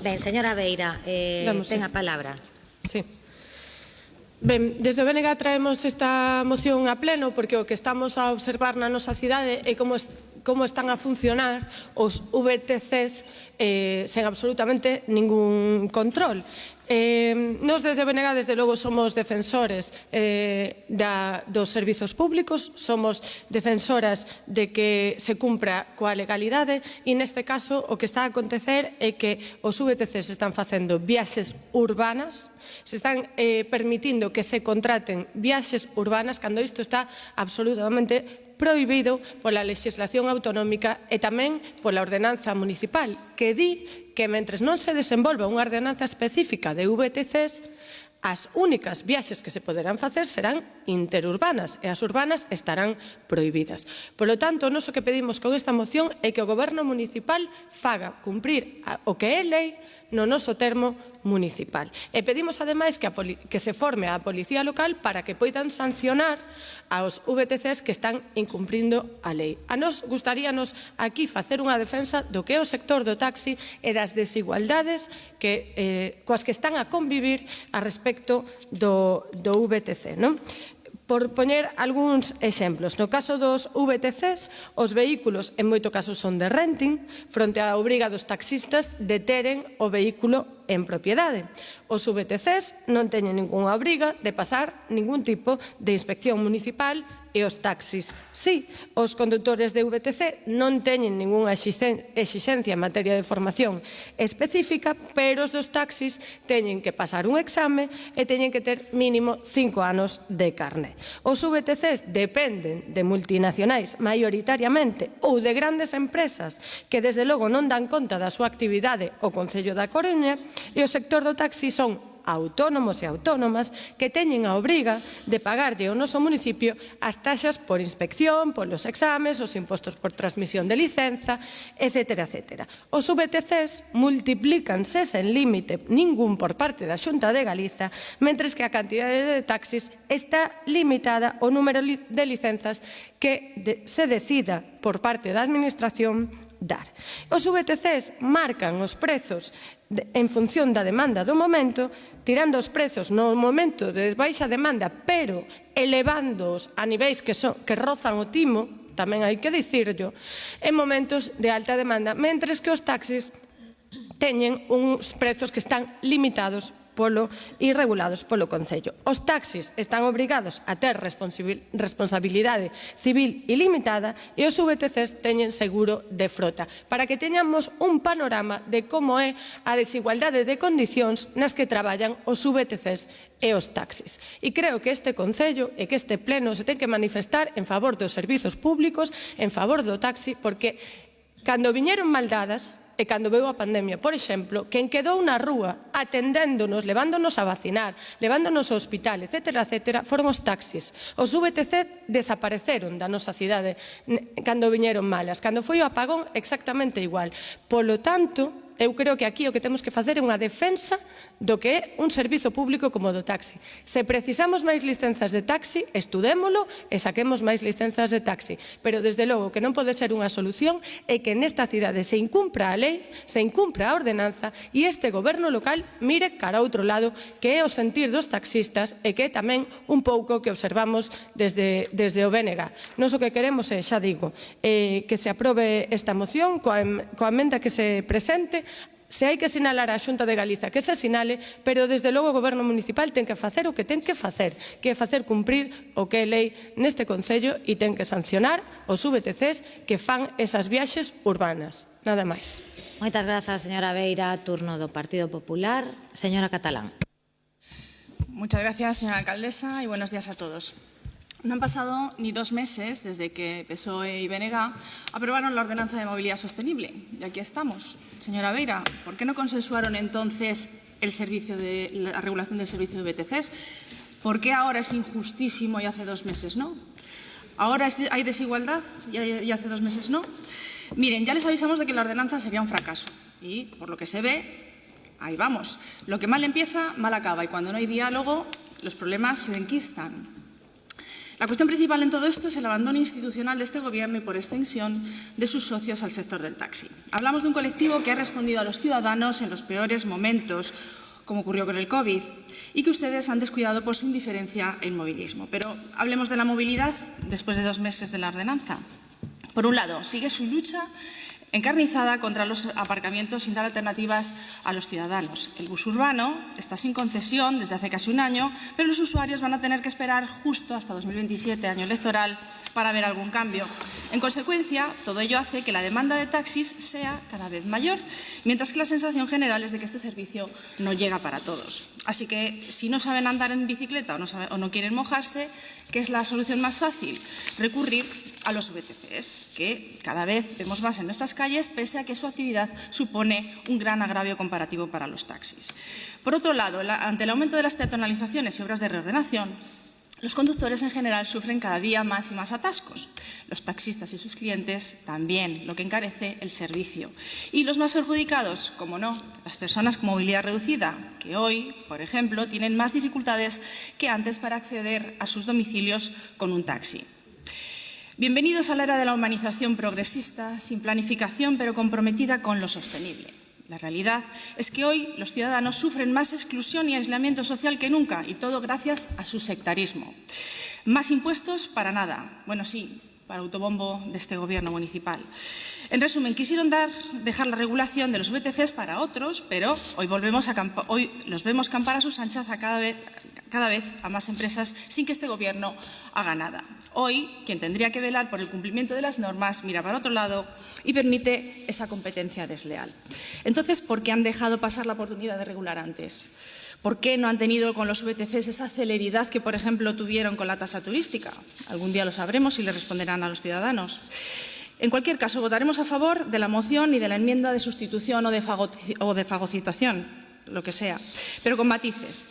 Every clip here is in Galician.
Ben, señora Beira, ten a palabra. Sí. Ben, desde o BNG traemos esta moción a pleno porque o que estamos a observar na nosa cidade é como están a funcionar os VTCs sen absolutamente ningún control. Nos desde BNG, desde logo, somos defensores dos servizos públicos, somos defensoras de que se cumpra coa legalidade e neste caso o que está a acontecer é que os VTCs están facendo viaxes urbanas, se están permitindo que se contraten viaxes urbanas cando isto está absolutamente prohibido pola legislación autonómica e tamén pola ordenanza municipal, que di que mentres non se desenvolva unha ordenanza específica de VTCs, as únicas viaxes que se poderán facer serán interurbanas e as urbanas estarán prohibidas. Por lo tanto, nós o que pedimos con esta moción é que o Goberno municipal faga cumprir o que é lei no noso termo municipal. E pedimos, ademais, que se forme a Policía Local para que poidan sancionar aos VTCs que están incumprindo a lei. A nos gustaríanos aquí facer unha defensa do que é o sector do taxi e das desigualdades coas que están a convivir a respecto do VTC, non? Por poñer algúns exemplos, no caso dos VTCs, os vehículos en moito caso son de renting, fronte á obriga dos taxistas de teren o vehículo en propiedade. Os VTCs non teñen ningunha obriga de pasar ningún tipo de inspección municipal e os taxis, sí. Os condutores de VTC non teñen ningunha exixencia en materia de formación específica, pero os dos taxis teñen que pasar un exame e teñen que ter mínimo 5 anos de carné. Os VTCs dependen de multinacionais maioritariamente ou de grandes empresas que desde logo non dan conta da súa actividade o Concello da Coruña e o sector do taxi son autónomos e autónomas que teñen a obriga de pagarlle ao noso municipio as taxas por inspección, polos exames, os impostos por transmisión de licenza, etc. etc. Os VTCs multiplícanse sen límite ningún por parte da Xunta de Galiza, mentres que a cantidade de taxis está limitada ao número de licenzas que se decida por parte da Administración dar. Os VTCs marcan os prezos en función da demanda do momento, tirando os prezos no momento de baixa demanda, pero elevándoos a niveis que rozan o timo, tamén hai que dicirlo, en momentos de alta demanda, mentres que os taxis teñen uns prezos que están limitados e regulados polo Concello. Os taxis están obrigados a ter responsabilidade civil ilimitada e os VTCs teñen seguro de frota, para que teñamos un panorama de como é a desigualdade de condicións nas que traballan os VTCs e os taxis. E creo que este Concello e que este Pleno se ten que manifestar en favor dos servizos públicos, en favor do taxi, porque cando viñeron mal dadas, e cando veu a pandemia, por exemplo, quen quedou na rúa atendéndonos, levándonos a vacinar, levándonos ao hospital, etc., etc., foron os taxis. Os VTC desapareceron da nosa cidade cando viñeron malas. Cando foi o apagón, exactamente igual. Polo tanto, eu creo que aquí o que temos que facer é unha defensa do que é un servizo público como o do taxi. Se precisamos máis licenzas de taxi, estudémolo e saquemos máis licenzas de taxi. Pero, desde logo, que non pode ser unha solución é que nesta cidade se incumpra a lei, se incumpra a ordenanza e este goberno local mire cara a outro lado, que é o sentir dos taxistas e que é tamén un pouco que observamos desde o BNG. Nós o que queremos é, xa digo, que se aprobe esta moción coa emenda que se presente. Se hai que sinalar a Xunta de Galiza, que se sinale, pero desde logo o Goberno municipal ten que facer o que ten que facer, que é facer cumprir o que é lei neste Concello e ten que sancionar os VTCs que fan esas viaxes urbanas. Nada máis. Moitas grazas, señora Beira. Turno do Partido Popular. Señora Catalán. Muchas gracias, señora alcaldesa, y buenos días a todos. No han pasado ni 2 meses desde que PSOE y BNG aprobaron la Ordenanza de Movilidad Sostenible. Y aquí estamos. Señora Beira, ¿por qué no consensuaron entonces la regulación del servicio de VTCs? ¿Por qué ahora es injustísimo y hace 2 meses no? ¿Ahora hay desigualdad y hace 2 meses no? Miren, ya les avisamos de que la ordenanza sería un fracaso. Y, por lo que se ve, ahí vamos. Lo que mal empieza, mal acaba. Y cuando no hay diálogo, los problemas se enquistan. La cuestión principal en todo esto es el abandono institucional de este Gobierno y, por extensión, de sus socios al sector del taxi. Hablamos de un colectivo que ha respondido a los ciudadanos en los peores momentos, como ocurrió con el COVID, y que ustedes han descuidado por su indiferencia en movilismo. Pero hablemos de la movilidad después de 2 meses de la ordenanza. Por un lado, sigue su lucha encarnizada contra los aparcamientos sin dar alternativas a los ciudadanos. El bus urbano está sin concesión desde hace casi un año, pero los usuarios van a tener que esperar justo hasta 2027, año electoral, para ver algún cambio. En consecuencia, todo ello hace que la demanda de taxis sea cada vez mayor, mientras que la sensación general es de que este servicio no llega para todos. Así que, si no saben andar en bicicleta o no quieren mojarse, ¿qué es la solución más fácil? Recurrir a los VTCs, que cada vez vemos más en nuestras calles, pese a que su actividad supone un gran agravio comparativo para los taxis. Por otro lado, ante el aumento de las peatonalizaciones y obras de reordenación, los conductores en general sufren cada día más y más atascos. Los taxistas y sus clientes también, lo que encarece el servicio. Y los más perjudicados, como no, las personas con movilidad reducida, que hoy, por ejemplo, tienen más dificultades que antes para acceder a sus domicilios con un taxi. Bienvenidos a la era de la humanización progresista, sin planificación pero comprometida con lo sostenible. La realidad es que hoy los ciudadanos sufren más exclusión y aislamiento social que nunca, y todo gracias a su sectarismo. Más impuestos para nada. Bueno, sí, para autobombo de este Gobierno municipal. En resumen, quisieron dejar la regulación de los VTCs para otros, pero hoy los vemos campar a sus anchas cada vez a más empresas sin que este Gobierno haga nada. Hoy, quien tendría que velar por el cumplimiento de las normas mira para otro lado y permite esa competencia desleal. Entonces, ¿por qué han dejado pasar la oportunidad de regular antes? ¿Por qué no han tenido con los VTCs esa celeridad que, por ejemplo, tuvieron con la tasa turística? Algún día lo sabremos y le responderán a los ciudadanos. En cualquier caso, votaremos a favor de la moción y de la enmienda de sustitución o de fagocitación, lo que sea, pero con matices.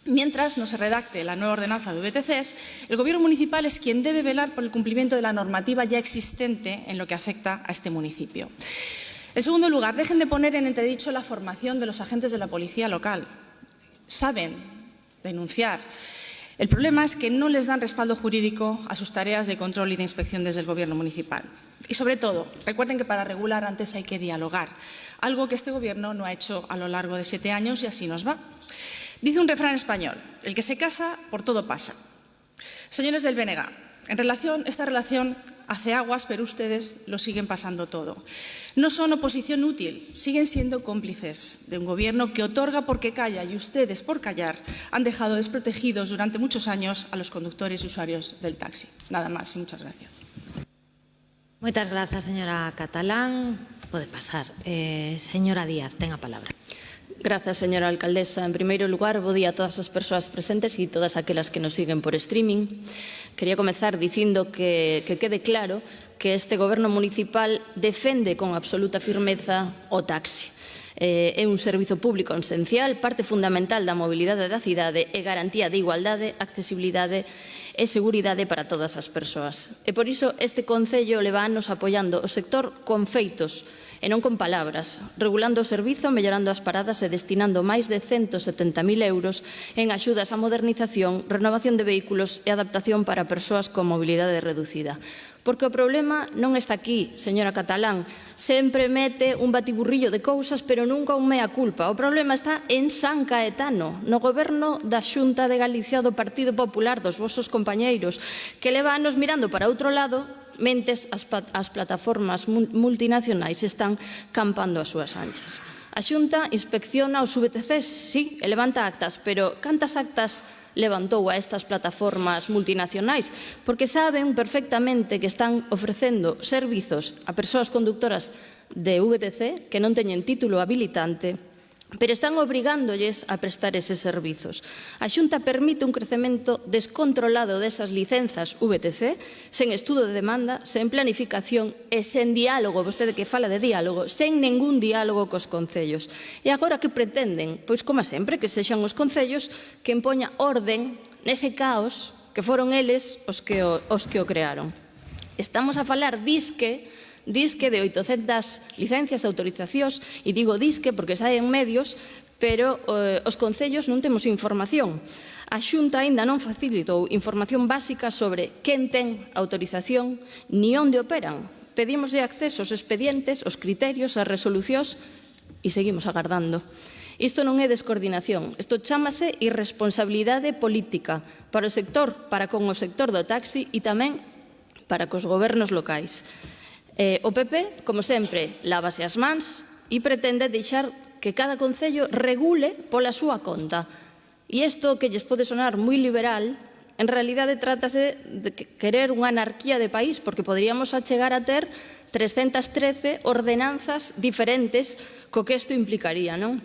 Mientras no se redacte la nueva ordenanza de VTCs, el Gobierno municipal es quien debe velar por el cumplimiento de la normativa ya existente en lo que afecta a este municipio. En segundo lugar, dejen de poner en entredicho la formación de los agentes de la policía local. Saben denunciar. El problema es que no les dan respaldo jurídico a sus tareas de control y de inspección desde el Gobierno municipal. Y sobre todo, recuerden que para regular antes hay que dialogar, algo que este Gobierno no ha hecho a lo largo de 7 años y así nos va. Dice un refrán español: el que se casa, por todo pasa. Señores del BNG, esta relación hace aguas, pero ustedes lo siguen pasando todo. No son oposición útil, siguen siendo cómplices de un Gobierno que otorga porque calla, y ustedes, por callar, han dejado desprotegidos durante muchos años a los conductores y usuarios del taxi. Nada más y muchas gracias. Muchas gracias, señora Catalán. Puede pasar. Señora Díaz, tenga palabra. Gracias, señora alcaldesa. En primeiro lugar, bo día a todas as persoas presentes e todas aquelas que nos siguen por streaming. Quería comezar dicindo que quede claro que este Goberno municipal defende con absoluta firmeza o taxi. É un servizo público esencial, parte fundamental da mobilidade da cidade e garantía de igualdade, accesibilidade e seguridade para todas as persoas. E por iso este Concello leva anos apoiando o sector con feitos e non con palabras, regulando o servizo, mellorando as paradas e destinando máis de 170.000 euros en axudas á modernización, renovación de vehículos e adaptación para persoas con mobilidade reducida. Porque o problema non está aquí, señora Catalán. Sempre mete un batiburrillo de cousas, pero nunca un mea culpa. O problema está en San Caetano, no Goberno da Xunta de Galicia do Partido Popular, dos vosos compañeiros, que leva anos mirando para outro lado, mentes as plataformas multinacionais están campando as súas anchas. A Xunta inspecciona os VTCs, sí, e levanta actas, pero cantas actas levantou a estas plataformas multinacionais? Porque saben perfectamente que están ofrecendo servizos a persoas conductoras de VTC que non teñen título habilitante, pero están obrigándoles a prestar eses servizos. A Xunta permite un crecemento descontrolado desas licenzas VTC, sen estudo de demanda, sen planificación e sen diálogo, vostede que fala de diálogo, sen ningún diálogo cos concellos. E agora que pretenden? Pois, como sempre, que sexan os concellos que impoña orden nese caos que foron eles os que o crearon. Estamos a falar, disque, disque de 800 licencias, autorizacións, e digo disque porque saen medios, pero os concellos non temos información. A Xunta aínda non facilitou información básica sobre quen ten autorización ni onde operan. Pedimos de acceso aos expedientes, os criterios, as resolucións e seguimos agardando. Isto non é descoordinación, isto chámase irresponsabilidade política para o sector, para con o sector do taxi e tamén para cos gobernos locais. O PP, como sempre, lávase as mans e pretende deixar que cada concello regule pola súa conta. E isto que lles pode sonar moi liberal, en realidade trátase de querer unha anarquía de país, porque poderíamos chegar a ter 313 ordenanzas diferentes co que isto implicaría, non?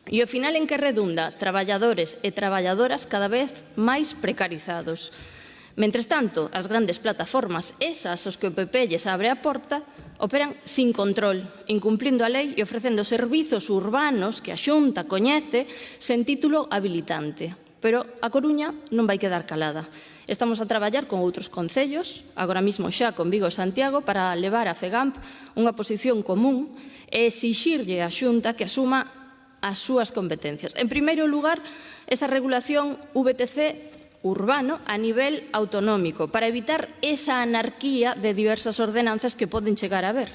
E ao final en que redunda? Traballadores e traballadoras cada vez máis precarizados. Mentres tanto, as grandes plataformas, esas os que o PP lles abre a porta, operan sin control, incumplindo a lei e ofrecendo servizos urbanos que a Xunta coñece sen título habilitante. Pero a Coruña non vai quedar calada. Estamos a traballar con outros concellos, agora mesmo xa con Vigo e Santiago, para levar a FEGAMP unha posición común e exixirlle á Xunta que asuma as súas competencias. En primeiro lugar, esa regulación VTC urbano a nivel autonómico, para evitar esa anarquía de diversas ordenanzas que poden chegar a haber.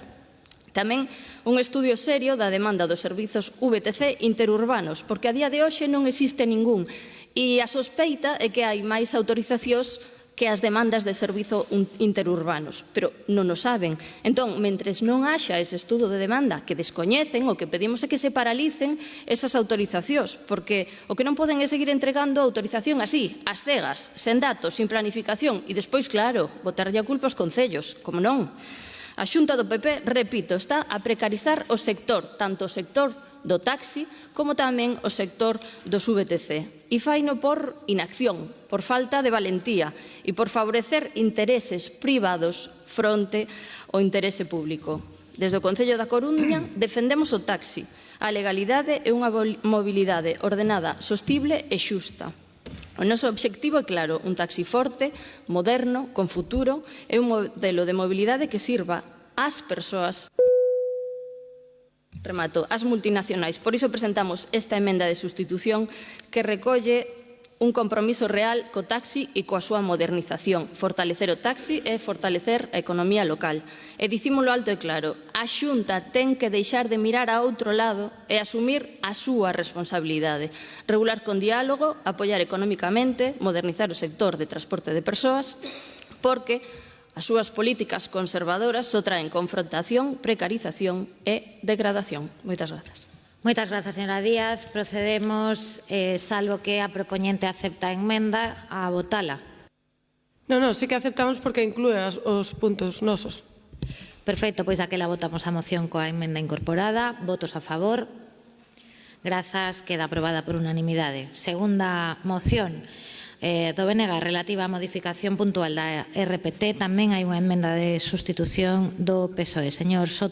Tamén un estudio serio da demanda dos servizos VTC interurbanos, porque a día de hoxe non existe ningún, e a sospeita é que hai máis autorizacións que as demandas de servizo interurbanos, pero non o saben. Entón, mentres non haxa ese estudo de demanda que descoñecen, o que pedimos é que se paralicen esas autorizacións, porque o que non poden é seguir entregando autorización así, ás cegas, sen datos, sin planificación, e despois, claro, botarlle a culpa aos concellos, como non. A Xunta do PP, repito, está a precarizar o sector, tanto o sector do taxi como tamén o sector dos VTC. E faino por inacción, por falta de valentía e por favorecer intereses privados fronte ao interese público. Desde o Concello da Coruña defendemos o taxi, a legalidade e unha mobilidade ordenada, sostible e xusta. O noso obxectivo é claro, un taxi forte, moderno, con futuro e un modelo de mobilidade que sirva ás persoas, remato, as multinacionais. Por iso presentamos esta emenda de sustitución que recolle un compromiso real co taxi e coa súa modernización, fortalecer o taxi e fortalecer a economía local. E dicímolo alto e claro, a Xunta ten que deixar de mirar a outro lado e asumir a súa responsabilidade. Regular con diálogo, apoiar económicamente, modernizar o sector de transporte de persoas, porque as súas políticas conservadoras só traen confrontación, precarización e degradación. Moitas grazas. Moitas grazas, señora Díaz. Procedemos, salvo que a propoñente acepta a emenda, a votala. Non, sí que aceptamos porque inclúe os puntos nosos. Perfecto, pois daquela votamos a moción coa emenda incorporada. Votos a favor. Grazas, queda aprobada por unanimidade. Segunda moción do BNG relativa á modificación puntual da RPT. Tamén hai unha emenda de sustitución do PSOE. Señor Soto.